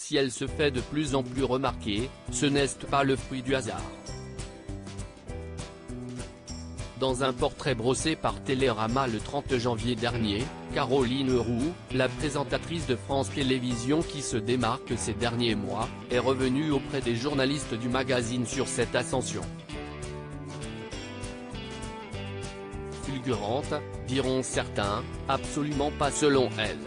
si elle se fait de plus en plus remarquer, ce n'est pas le fruit du hasard. Dans un portrait brossé par Télérama le 30 janvier dernier, Caroline Roux, la présentatrice de France Télévisions qui se démarque ces derniers mois, est revenue auprès des journalistes du magazine sur cette ascension. Fulgurante, diront certains, absolument pas selon elle.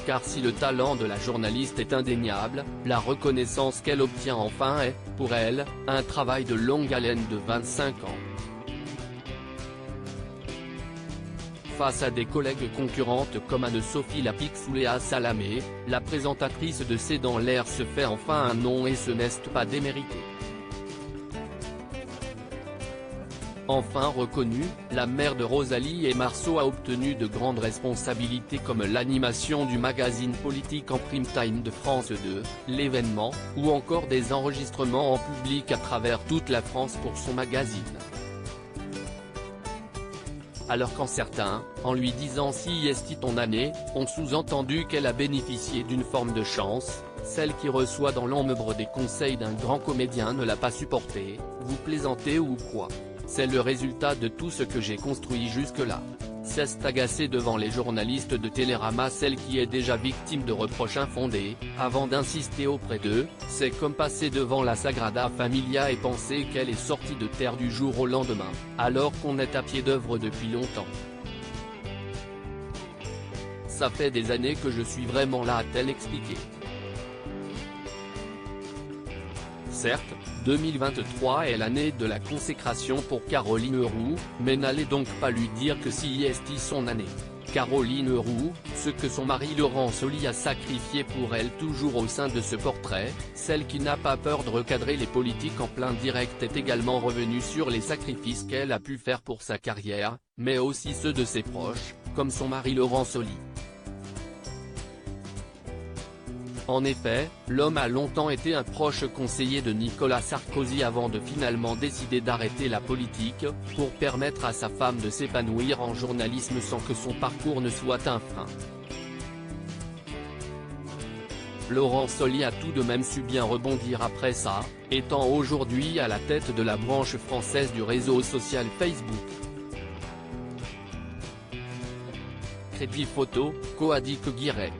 Car si le talent de la journaliste est indéniable, la reconnaissance qu'elle obtient enfin est, pour elle, un travail de longue haleine de 25 ans. Face à des collègues concurrentes comme Anne-Sophie Lapix ou Léa Salamé, la présentatrice de C'est dans l'air se fait enfin un nom et ce n'est pas démérité. Enfin reconnue, la mère de Rosalie et Marceau a obtenu de grandes responsabilités comme l'animation du magazine politique en prime time de France 2, l'événement, ou encore des enregistrements en public à travers toute la France pour son magazine. Alors qu'en certains, en lui disant si est ton année, ont sous-entendu qu'elle a bénéficié d'une forme de chance, celle qui reçoit dans l'ombre des conseils d'un grand comédien ne l'a pas supporté, vous plaisantez ou quoi? C'est le résultat de tout ce que j'ai construit jusque-là. C'est agacée devant les journalistes de Télérama celle qui est déjà victime de reproches infondés, avant d'insister auprès d'eux, c'est comme passer devant la Sagrada Familia et penser qu'elle est sortie de terre du jour au lendemain, alors qu'on est à pied d'œuvre depuis longtemps. Ça fait des années que je suis vraiment là, a-t-elle expliqué. Certes, 2023 est l'année de la consécration pour Caroline Roux, mais n'allez donc pas lui dire que si est son année. Caroline Roux, ce que son mari Laurent Soli a sacrifié pour elle toujours au sein de ce portrait, celle qui n'a pas peur de recadrer les politiques en plein direct est également revenue sur les sacrifices qu'elle a pu faire pour sa carrière, mais aussi ceux de ses proches, comme son mari Laurent Soli. En effet, l'homme a longtemps été un proche conseiller de Nicolas Sarkozy avant de finalement décider d'arrêter la politique, pour permettre à sa femme de s'épanouir en journalisme sans que son parcours ne soit un frein. Laurent Soli a tout de même su bien rebondir après ça, étant aujourd'hui à la tête de la branche française du réseau social Facebook. Crédit photo, Coadic Guirec.